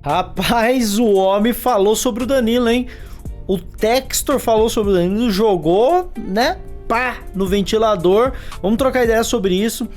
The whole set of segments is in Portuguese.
Rapaz, o homem falou sobre o Danilo, hein? O Textor falou sobre o Danilo, jogou, né? Pá, no ventilador. Vamos trocar ideia sobre isso.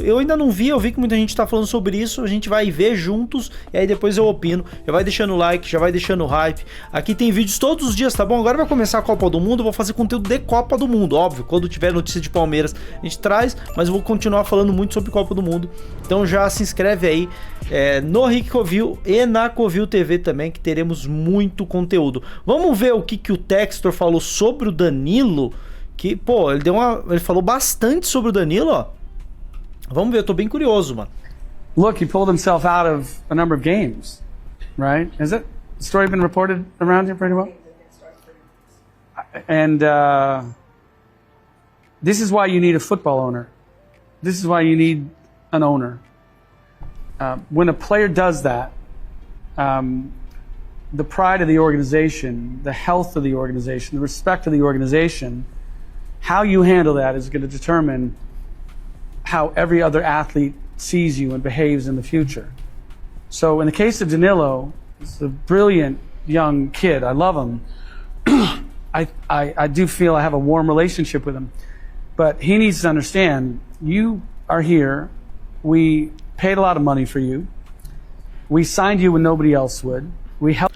Eu ainda não vi, eu vi que muita gente tá falando sobre isso. A gente vai ver juntos e aí depois eu opino. Já vai deixando o like, já vai deixando o hype. Aqui tem vídeos todos os dias, tá bom? Agora vai começar a Copa do Mundo. Eu vou fazer conteúdo de Copa do Mundo, óbvio. Quando tiver notícia de Palmeiras, a gente traz. Mas eu vou continuar falando muito sobre Copa do Mundo. Então já se inscreve aí no Rick Covil e na Covil TV também, que teremos muito conteúdo. Vamos ver o que o Textor falou sobre o Danilo. Que, pô, ele falou bastante sobre o Danilo, ó. Vamos ver, eu tô bem curioso, mano. Look, he pulled himself out of a number of games, right? Has that story been reported around here pretty well? And this is why you need a football owner. This is why you need an owner. When a player does that, the pride of the organization, the health of the organization, the respect of the organization, how you handle that is going to determine how every other athlete sees you and behaves in the future. So in the case of Danilo, he's a brilliant young kid. I love him. I do feel I have a warm relationship with him. But he needs to understand, you are here. We paid a lot of money for you. We signed you when nobody else would. We helped.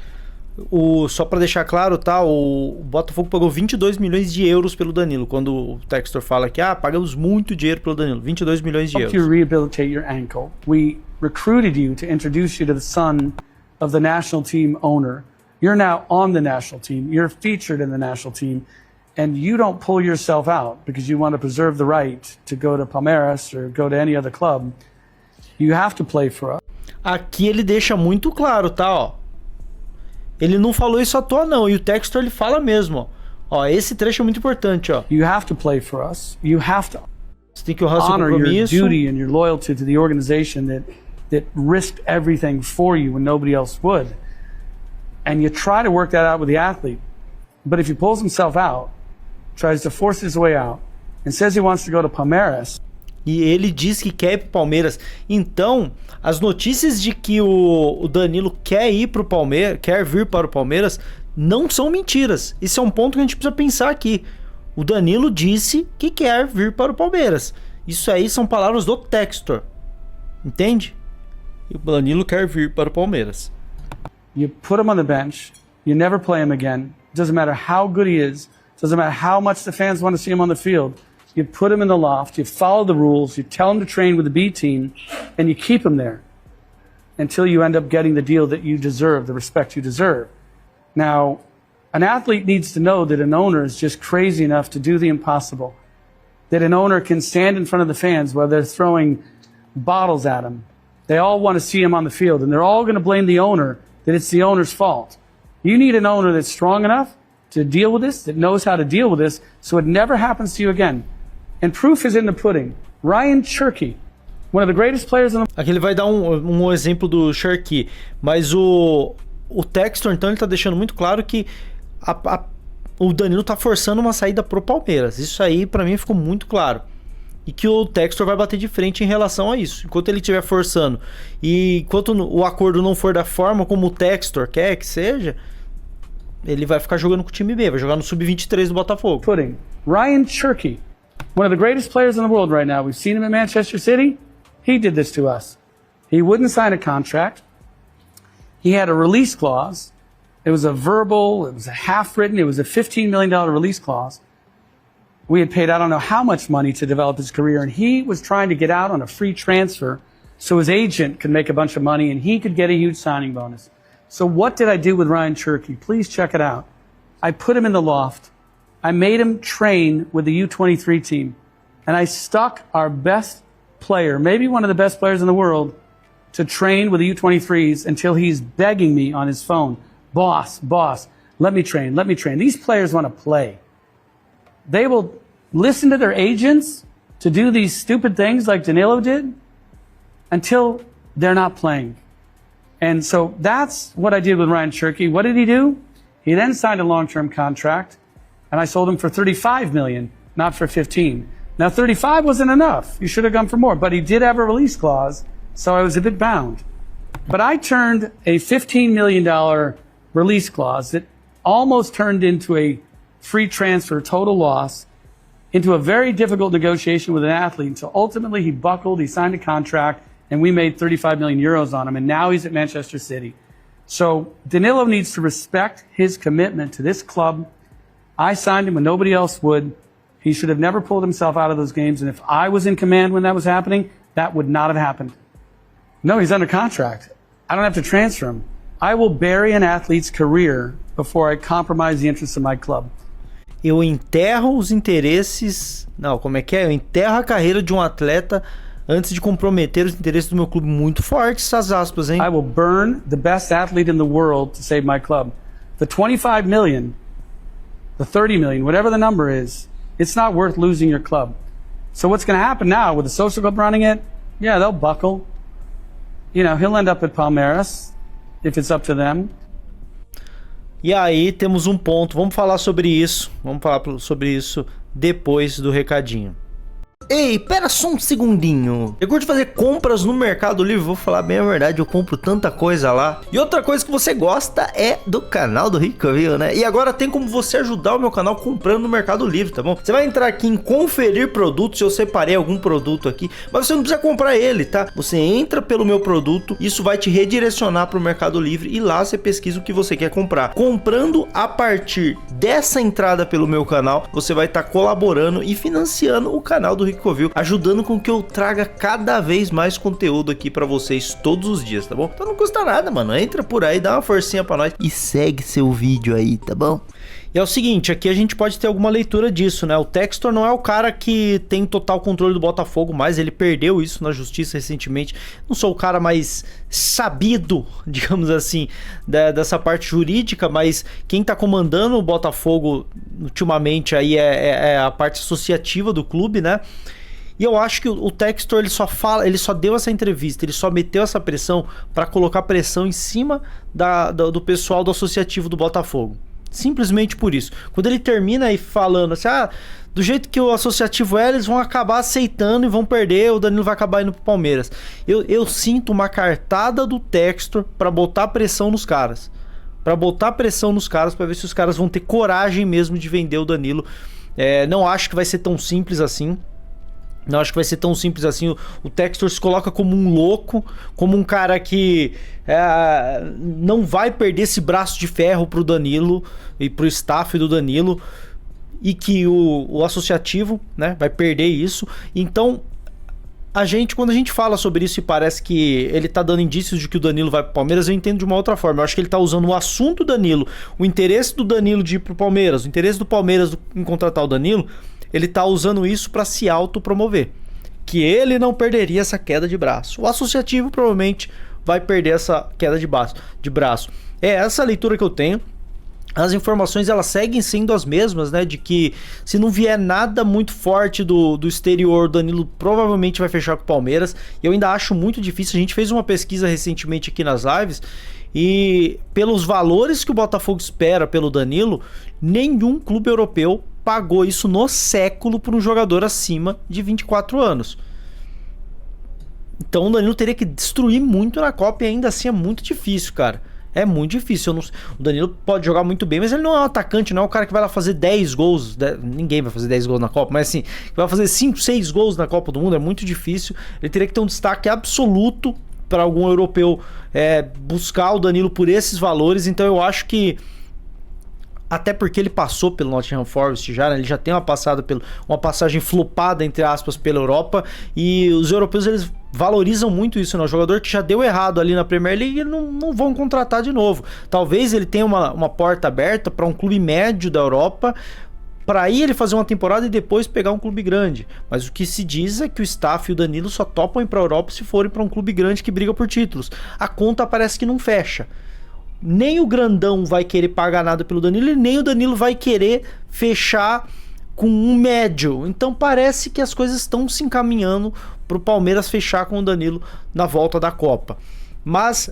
Só pra deixar claro, tá? O Botafogo pagou 22 milhões de euros pelo Danilo. Quando o Textor fala que pagamos muito dinheiro pelo Danilo. 22 milhões de euros. You rehabilitate your ankle. We recruited you to introduce you to the son of the national team owner. You're now on the national team. You're featured in the national team. And you don't pull yourself out because you want to preserve the right to go to Palmeiras or go to any other club. You have to play for us. Aqui ele deixa muito claro, tá? Ó. Ele não falou isso à toa, não. E o Textor, ele fala mesmo, ó. Esse trecho é muito importante, ó. You have to play for us. You have to Você tem que honrar seu honor your compromisso. duty and your loyalty to the organization that risked everything for you when nobody else would. And you try to work that out with the athlete. But if he pulls himself out, tries to force his way out, and says he wants to go to Palmeiras. E ele diz que quer ir pro Palmeiras. Então, as notícias de que o Danilo quer ir pro Palmeiras, quer vir para o Palmeiras, não são mentiras. Esse é um ponto que a gente precisa pensar aqui. O Danilo disse que quer vir para o Palmeiras. Isso aí são palavras do Textor. Entende? E o Danilo quer vir para o Palmeiras. You put him on the bench. You never play him again. Doesn't matter how good he is. Doesn't matter how much the fans want to see him on the field. You put him in the loft, you follow the rules, you tell him to train with the B team, and you keep him there until you end up getting the deal that you deserve, the respect you deserve. Now, an athlete needs to know that an owner is just crazy enough to do the impossible, that an owner can stand in front of the fans while they're throwing bottles at him. They all want to see him on the field, and they're all going to blame the owner, that it's the owner's fault. You need an owner that's strong enough to deal with this, that knows how to deal with this, so it never happens to you again. And proof is in the pudding. Ryan Cherky, one of the greatest players in the... Aqui ele vai dar um exemplo do Cherky, mas o Textor, então, ele tá deixando muito claro que o Danilo tá forçando uma saída pro Palmeiras. Isso aí, pra mim, ficou muito claro. E que o Textor vai bater de frente em relação a isso. Enquanto ele estiver forçando e enquanto o acordo não for da forma como o Textor quer que seja, ele vai ficar jogando com o time B, vai jogar no Sub-23 do Botafogo. Pudding. Ryan Cherky, one of the greatest players in the world right now. We've seen him at Manchester City. He did this to us. He wouldn't sign a contract. He had a release clause. It was a verbal, it was a half-written, it was a $15 million release clause. We had paid I don't know how much money to develop his career, and he was trying to get out on a free transfer so his agent could make a bunch of money and he could get a huge signing bonus. So what did I do with Ryan Cherky? Please check it out. I put him in the loft. I made him train with the U23 team. And I stuck our best player, maybe one of the best players in the world, to train with the U23s until he's begging me on his phone. Boss, let me train, let me train. These players want to play. They will listen to their agents to do these stupid things like Danilo did until they're not playing. And so that's what I did with Ryan Cherky. What did he do? He then signed a long-term contract, and I sold him for $35 million, not for 15. Now, 35 wasn't enough. You should have gone for more. But he did have a release clause, so I was a bit bound. But I turned a $15 million release clause that almost turned into a free transfer total loss into a very difficult negotiation with an athlete. So ultimately he buckled, he signed a contract, and we made 35 million euros on him, and now he's at Manchester City. So Danilo needs to respect his commitment to this club. I signed him when nobody else would. He should have never pulled himself out of those games, and if I was in command when that was happening, that would not have happened. No, he's under contract. I don't have to transfer him. I will bury an athlete's career before I compromise the interests of my club. Eu enterro os interesses... Não, como é que é? Eu enterro a carreira de um atleta antes de comprometer os interesses do meu clube. Muito forte essas aspas, hein? I will burn the best athlete in the world to save my club. The 25 million, the 30 million, whatever the number is, it's not worth losing your club. So what's going to happen now with the social club running it? Yeah, they'll buckle. You know, he'll end up at Palmeiras if it's up to them. E aí temos um ponto. Vamos falar sobre isso. Vamos falar sobre isso depois do recadinho. Ei, pera só um segundinho. Eu curto fazer compras no Mercado Livre, vou falar bem a verdade, eu compro tanta coisa lá. E outra coisa que você gosta é do canal do Ricoville, né? E agora tem como você ajudar o meu canal comprando no Mercado Livre, tá bom? Você vai entrar aqui em conferir produtos, eu separei algum produto aqui, mas você não precisa comprar ele, tá? Você entra pelo meu produto, isso vai te redirecionar para o Mercado Livre e lá você pesquisa o que você quer comprar. Comprando a partir dessa entrada pelo meu canal, você vai estar colaborando e financiando o canal do Ricoville, ajudando com que eu traga cada vez mais conteúdo aqui pra vocês todos os dias, tá bom? Então não custa nada, mano. Entra por aí, dá uma forcinha pra nós e segue seu vídeo aí, tá bom? E é o seguinte, aqui a gente pode ter alguma leitura disso, né? O Textor não é o cara que tem total controle do Botafogo, mas ele perdeu isso na justiça recentemente. Não sou o cara mais sabido, digamos assim, dessa parte jurídica, mas quem tá comandando o Botafogo ultimamente aí é a parte associativa do clube, né? E eu acho que o Textor ele só deu essa entrevista, ele só meteu essa pressão para colocar pressão em cima do pessoal do associativo do Botafogo. Simplesmente por isso. Quando ele termina aí falando assim, do jeito que o associativo é, eles vão acabar aceitando e vão perder, o Danilo vai acabar indo pro Palmeiras. Eu sinto uma cartada do Textor para botar pressão nos caras. Para ver se os caras vão ter coragem mesmo de vender o Danilo. Não acho que vai ser tão simples assim. O Textor se coloca como um louco, como um cara que não vai perder esse braço de ferro pro Danilo e pro staff do Danilo, e que o associativo, né, vai perder isso. Então, quando a gente fala sobre isso e parece que ele tá dando indícios de que o Danilo vai pro Palmeiras, eu entendo de uma outra forma. Eu acho que ele tá usando o assunto Danilo, o interesse do Danilo de ir pro Palmeiras, o interesse do Palmeiras em contratar o Danilo. Ele tá usando isso para se autopromover, que ele não perderia essa queda de braço. O associativo provavelmente vai perder essa queda de braço. É essa a leitura que eu tenho. As informações elas seguem sendo as mesmas, né? De que se não vier nada muito forte do exterior, o Danilo provavelmente vai fechar com o Palmeiras. E eu ainda acho muito difícil. A gente fez uma pesquisa recentemente aqui nas lives, e pelos valores que o Botafogo espera pelo Danilo, nenhum clube europeu pagou isso no século por um jogador acima de 24 anos. Então o Danilo teria que destruir muito na Copa, e ainda assim é muito difícil, cara. É muito difícil. O Danilo pode jogar muito bem, mas ele não é um atacante, não é um cara que vai lá fazer 10 gols. Ninguém vai fazer 10 gols na Copa, mas assim, vai fazer 5, 6 gols na Copa do Mundo, é muito difícil. Ele teria que ter um destaque absoluto para algum europeu buscar o Danilo por esses valores. Então eu acho que, até porque ele passou pelo Nottingham Forest já, né? Ele já tem uma passagem flopada, entre aspas, pela Europa, e os europeus eles valorizam muito isso, né? O jogador que já deu errado ali na Premier League, não vão contratar de novo. Talvez ele tenha uma porta aberta para um clube médio da Europa, para aí ele fazer uma temporada e depois pegar um clube grande. Mas o que se diz é que o staff e o Danilo só topam ir para a Europa se forem para um clube grande que briga por títulos. A conta parece que não fecha. Nem o grandão vai querer pagar nada pelo Danilo, e nem o Danilo vai querer fechar com um médio. Então parece que as coisas estão se encaminhando para o Palmeiras fechar com o Danilo na volta da Copa. Mas,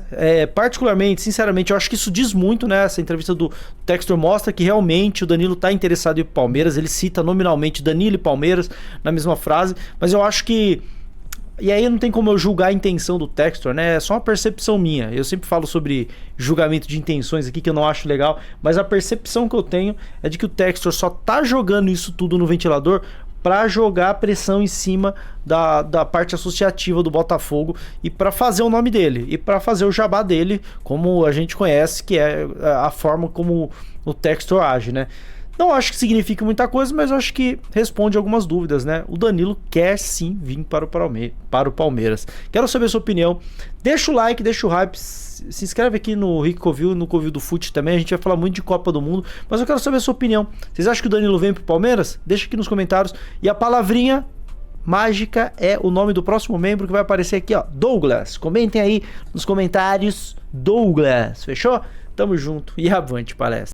particularmente, sinceramente, eu acho que isso diz muito, né? Essa entrevista do Textor mostra que realmente o Danilo está interessado em ir pro Palmeiras. Ele cita nominalmente Danilo e Palmeiras na mesma frase, mas eu acho que E aí não tem como eu julgar a intenção do Textor, né? É só uma percepção minha. Eu sempre falo sobre julgamento de intenções aqui, que eu não acho legal, mas a percepção que eu tenho é de que o Textor só tá jogando isso tudo no ventilador para jogar pressão em cima da parte associativa do Botafogo e para fazer o nome dele e para fazer o jabá dele, como a gente conhece, que é a forma como o Textor age, né? Não acho que signifique muita coisa, mas eu acho que responde algumas dúvidas, né? O Danilo quer sim vir para o Palmeiras. Quero saber a sua opinião. Deixa o like, deixa o hype. Se inscreve aqui no Rick Covil e no Covil do Fute também. A gente vai falar muito de Copa do Mundo, mas eu quero saber a sua opinião. Vocês acham que o Danilo vem para o Palmeiras? Deixa aqui nos comentários. E a palavrinha mágica é o nome do próximo membro que vai aparecer aqui, ó. Douglas. Comentem aí nos comentários. Douglas. Fechou? Tamo junto e avante palestra.